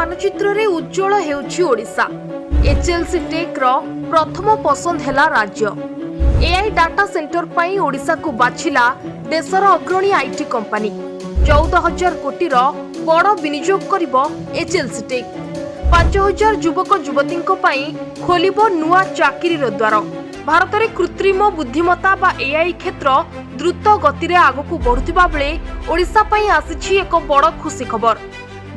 मानचित्र रे उज्जवल हेउछि Odisha. HLC take रो प्रथम पसंद हेला राज्य। एआई डाटा सेंटर पाई ओडिशा को बाछिला देशर अग्रणी आईटी कंपनी। 14,000 कोटी रो बड़ विनियोग करिबो एचएलसी टेक। 5,000 युवक युवतींको पाई खोलिबो नुआ चाकरी रो द्वार। भारत में कृत्रिम बुद्धिमत्ता बा एआई क्षेत्र द्रुत गति रे आगकु बढ़ुतिबा बेले ओडिशा पई आसीछि एक बड़ खुशी खबर।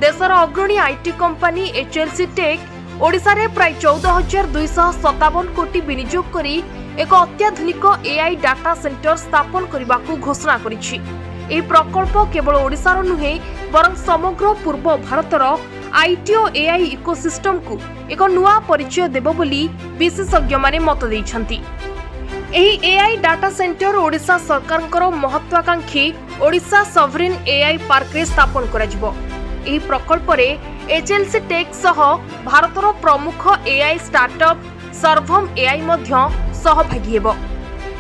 देशर अग्रणी IT company HLC tech Odisha रे प्राय 14,257 कोटी विनियोग करी एक अत्याधुनिक एआई डाटा सेंटर स्थापन करने घोषणा करिछि। एही प्रकल्प केवल ओडिशार नुहे बरं समग्र पूर्व भारतर आईटी और एआई इकोसिस्टम को एक नुआ परिचय देबो बोली विशेषज्ञ माने मत दैछंती। एही एआई डाटा सेंटर ओडिशा सरकारଙ୍କର महत्वाकांक्षी ओडिशा सॉवरेन एआई पार्क रे स्थापन करा जिवो। एही प्रकल्प रे एचएलसी टेक सह भारतर प्रमुख एआई स्टार्टअप सर्वम एआई मध्य सहभागी हेबो।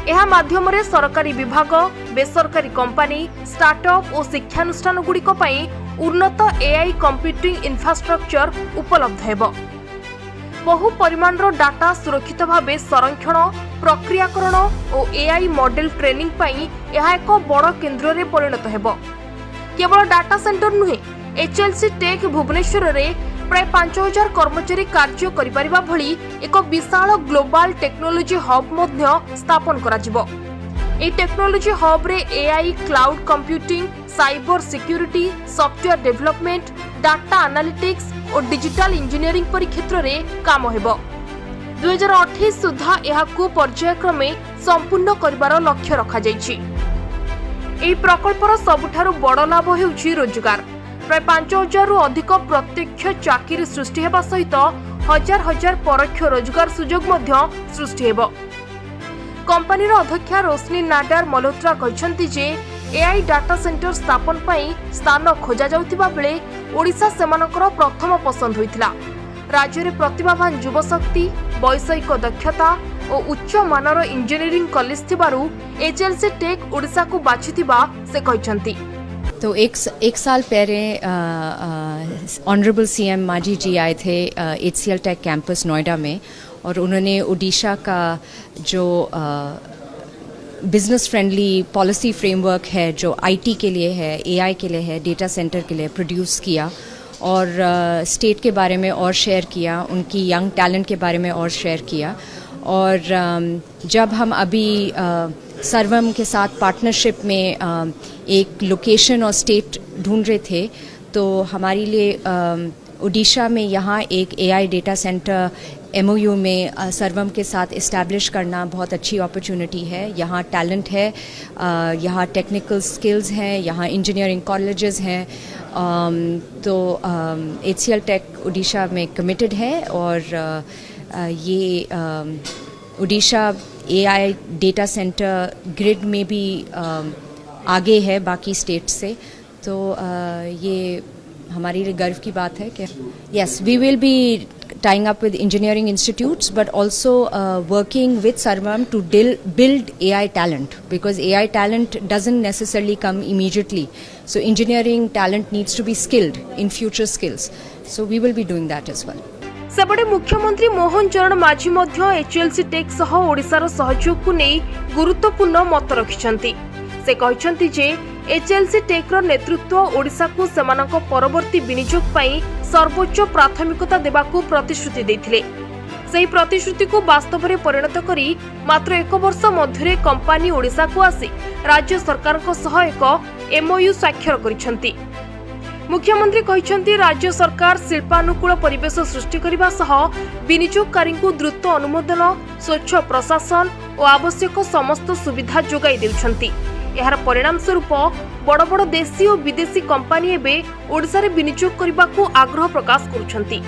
एहा माध्यम रे सरकारी विभाग, बेसरकारी कंपनी, स्टार्टअप और शिक्षानुष्ठान गुड़िको पई उन्नत एआई कंप्यूटिंग इंफ्रास्ट्रक्चर उपलब्ध हेबो। बहु परिमाणर डाटा सुरक्षित भावे संरक्षण, प्रक्रियाकरण और एआई मॉडल ट्रेनिंग पई एहा एक बड़ केंद्र रे परिणत हेबो। केवल डाटा सेंटर नुहे, एचएलसी टेक भुवनेश्वर रे प्राय 5,000 कर्मचारी कार्य करिपारिबा भली एक विशाल ग्लोबल टेक्नोलॉजी हब मध्य स्थापन करा जिवो। ए टेक्नोलॉजी हब रे AI, cloud computing, cyber security, software development, data analytics और डिजिटल इंजीनियरिंग परि क्षेत्र रे काम हेबो। 2028 सुधा एहाकू पर्यायक्रमे संपूर्ण करिवार लक्ष्य रखा जायछि। एही प्रकल्पर सबुठारु बड़ लाभ हेउछि रोजगार। प्राय 5,000 रु अधिक प्रत्यक्ष चाकरी सृष्टि हेबा सहित हजार हजार परोक्ष रोजगार सुजोग मध्य सृष्टि हेबो। कंपनीर अध्यक्षा रोशनी नाडार मल्होत्रा कहछन्ति जे एआई डाटा सेंटर स्थापन पई स्थान खोजा जाउतिबा बेले ओडिशा सेमानकर प्रथम पसंद होइतिला। राज्य रे प्रतिभावान युवशक्ति, वैषयिक दक्षता और उच्च मानर इंजीनियरिंग कॉलेज थिबारु एचएलसी टेक ओडिशा को बाछितिबा से कहछन्ति। तो एक साल पहले ऑनरेबल सीएम मांझी जी आए थे एचसीएल टेक कैंपस नोएडा में, और उन्होंने ओडिशा का जो बिजनेस फ्रेंडली पॉलिसी फ्रेमवर्क है, जो आईटी के लिए है, एआई के लिए है, डेटा सेंटर के लिए प्रोड्यूस किया, और स्टेट के बारे में और शेयर किया, उनकी यंग टैलेंट के बारे में और शेयर किया। और जब हम अभी सर्वम के साथ पार्टनरशिप में एक लोकेशन और स्टेट ढूंढ रहे थे, तो हमारे लिए ओडिशा में यहाँ एक एआई डेटा सेंटर एमओयू में सर्वम के साथ इस्टेब्लिश करना बहुत अच्छी अपॉर्चुनिटी है। यहाँ टैलेंट है, यहाँ टेक्निकल स्किल्स हैं, यहाँ इंजीनियरिंग कॉलेजेस हैं। तो एचसीएल टेक ओडिशा में कमिटेड है, और ये Odisha AI data centre grid में भी आगे है बाकी स्टेट से। तो ये हमारे लिए गर्व की बात है कि yes, we will be tying up with engineering institutes, but also working with Sarvam to build AI talent, because AI talent doesn't necessarily come immediately. So engineering talent needs to be skilled in future skills. So we will be doing that as well. सेपटे मुख्यमंत्री मोहन चरण माझी मध्य HLC take सह ओडिशार सहयोग को नहीं गुरुत्वपूर्ण मत रखिछंती। से कहछंती जे एचएलसी टेक रो नेतृत्व ओडिशा को सेमानक परवर्ती विनियोग पई सर्वोच्च प्राथमिकता देबाकू प्रतिश्रुति दैथिले। सेही प्रतिश्रुति को वास्तव में परिणत करी मात्र 1 वर्ष मध्यरे कंपनी ओडिशा को आसी राज्य सरकार को सह एक एमओयू स्वाक्षर करिछंती। मुख्यमंत्री कहछंती राज्य सरकार शिल्पानुकूल परिवेश सृष्टि करबा सह विनियोगकारी को द्रुत अनुमोदन, स्वच्छ प्रशासन और आवश्यक समस्त सुविधा जोगाई देउछंती। यार परिणाम स्वरूप बड़ बड़ देशी और विदेशी कंपनी एबे ओडिशा रे विनियोग करबा को आग्रह प्रकाश करुछंती।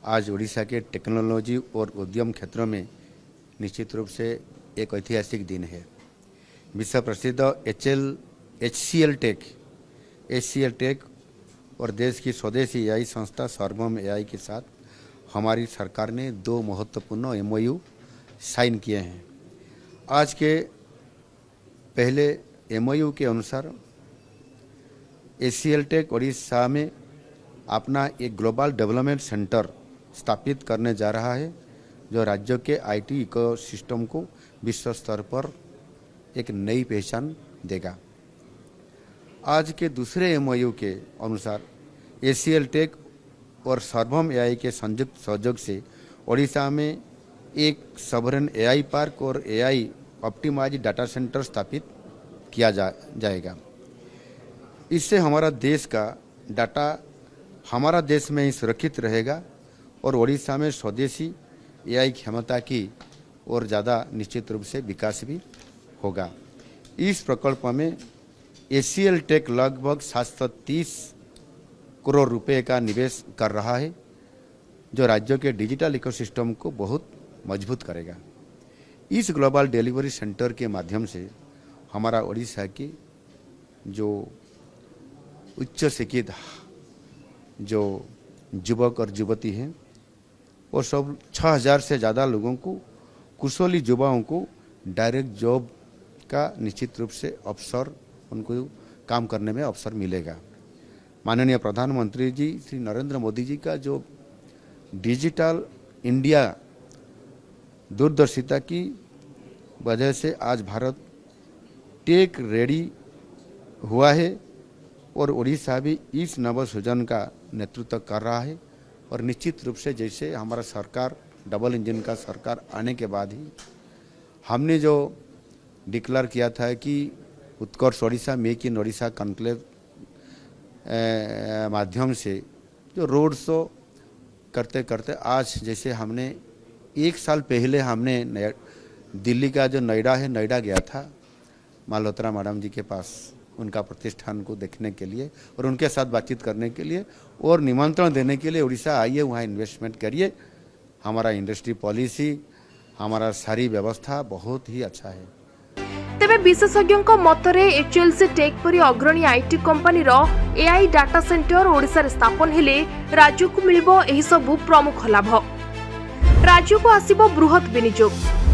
आज ओडिशा के टेक्नोलॉजी और उद्यम क्षेत्रों में निश्चित रूप से एक ऐतिहासिक दिन है। विश्व प्रसिद्ध एचसीएल टेक और देश की स्वदेशी एआई संस्था सर्वम एआई के साथ हमारी सरकार ने 2 महत्वपूर्ण एमओयू साइन किए हैं। आज के पहले एमओयू के अनुसार एचसीएल टेक ओडिशा में अपना एक ग्लोबल डेवलपमेंट सेंटर स्थापित करने जा रहा है, जो राज्य के आईटी इकोसिस्टम को विश्व स्तर पर एक नई पहचान देगा। आज के दूसरे एमओयू के अनुसार एसीएल टेक और सर्वम एआई के संयुक्त सहयोग से ओडिशा में एक सॉवरेन एआई पार्क और एआई ऑप्टिमाइज डाटा सेंटर स्थापित किया जाएगा। इससे हमारा देश का डाटा हमारा देश में ही सुरक्षित रहेगा और ओडिशा में स्वदेशी एआई क्षमता की और ज़्यादा निश्चित रूप से विकास भी होगा। इस प्रकल्प में एसीएल टेक लगभग 730 करोड़ रुपए का निवेश कर रहा है, जो राज्य के डिजिटल इकोसिस्टम को बहुत मजबूत करेगा। इस ग्लोबल डिलीवरी सेंटर के माध्यम से हमारा ओडिशा की जो उच्च शिक्षित जो युवक और युवती हैं वो सब 6000 से ज़्यादा लोगों को, कुशली युवाओं को डायरेक्ट जॉब का निश्चित रूप से अवसर, उनको काम करने में अवसर मिलेगा। माननीय प्रधानमंत्री जी श्री नरेंद्र मोदी जी का जो डिजिटल इंडिया दूरदर्शिता की वजह से आज भारत टेक रेडी हुआ है और उड़ीसा भी इस नवसृजन का नेतृत्व कर रहा है। और निश्चित रूप से जैसे हमारा सरकार डबल इंजन का सरकार आने के बाद ही हमने जो डिक्लेयर किया था कि Utkarsh Odisha make in Odisha conclave माध्यम से जो रोड शो करते करते आज जैसे हमने 1 साल पहले हमने दिल्ली का जो नोएडा है, नोएडा गया था मालहोत्रा मैडम जी के पास उनका प्रतिष्ठान को देखने के लिए और उनके साथ बातचीत करने के लिए और निमंत्रण देने के लिए उड़ीसा आइए, वहाँ इन्वेस्टमेंट करिए। हमारा इंडस्ट्री पॉलिसी, हमारा सारी व्यवस्था बहुत ही अच्छा है। तेबे विशेषज्ञों मतरे एचएलसी टेक परी अग्रणी आईटी कंपनी रो एआई डाटा सेंटर ओडिशा स्थापन हेले राज्य को मिलिबो एही सबु प्रमुख लाभ। राज्य को आसीबो बृहत विनियोग,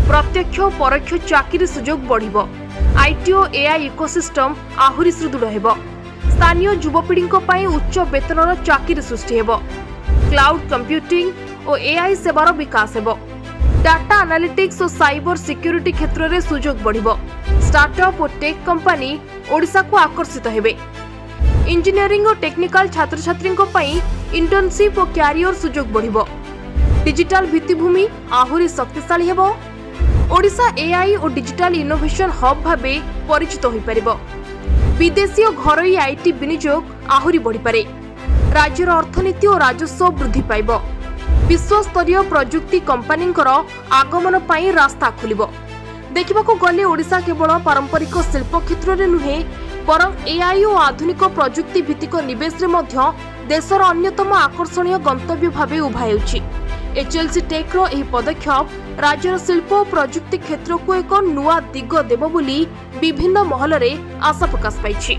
प्रत्यक्ष परोक्ष चाकरी सुजोग बढ़िबो, आईटी और एआई इकोसिस्टम आहुरी सुदृढ़ हेबो, स्थानीय युवपीढ़ी पई उच्च वेतनर चाकरी सृष्टि हेबो, क्लाउड कंप्यूटिंग और एआई सेवार विकास हेबो, डाटा एनालिटिक्स और साइबर सिक्योरिटी क्षेत्र में सुजोग बढ़िबो, स्टार्टअप और टेक कंपनी ओडिशा को आकर्षित हेबे, इंजीनियरिंग और टेक्निकल छात्र छात्री इंटर्नशिप और कैरियर सुजोग बढ़िबो, डिजिटल भित्तिभूमि आहुरी शक्तिशाली हेबो, ओडिशा एआई और डिजिटल इनोवेशन हब भाबे परिचित होई परिबो, विदेशी और घरोई आईटी विनियोग आहुरी बढ़ी पारे, राज्यर अर्थनीति और राजस्व वृद्धि पाइबो, विश्वस्तरीय प्रजुक्ति कंपनी आगमन पाई रास्ता खुलिबो। देखिबाकू गले ओडिशा केवल पारंपरिक शिल्प क्षेत्र में नुहे बरं एआई और आधुनिक प्रजुक्ति भित्तिक निवेश रे मध्य देशर अन्यतम आकर्षणीय गंतव्य भावे उभा हेउछि। एचएलसी टेक रो एही पदक्षेप राज्यर शिल्प और प्रजुक्ति क्षेत्र को एक नुआ दिग देबो बोली विभिन्न महल रे आशा प्रकाश पाइछि।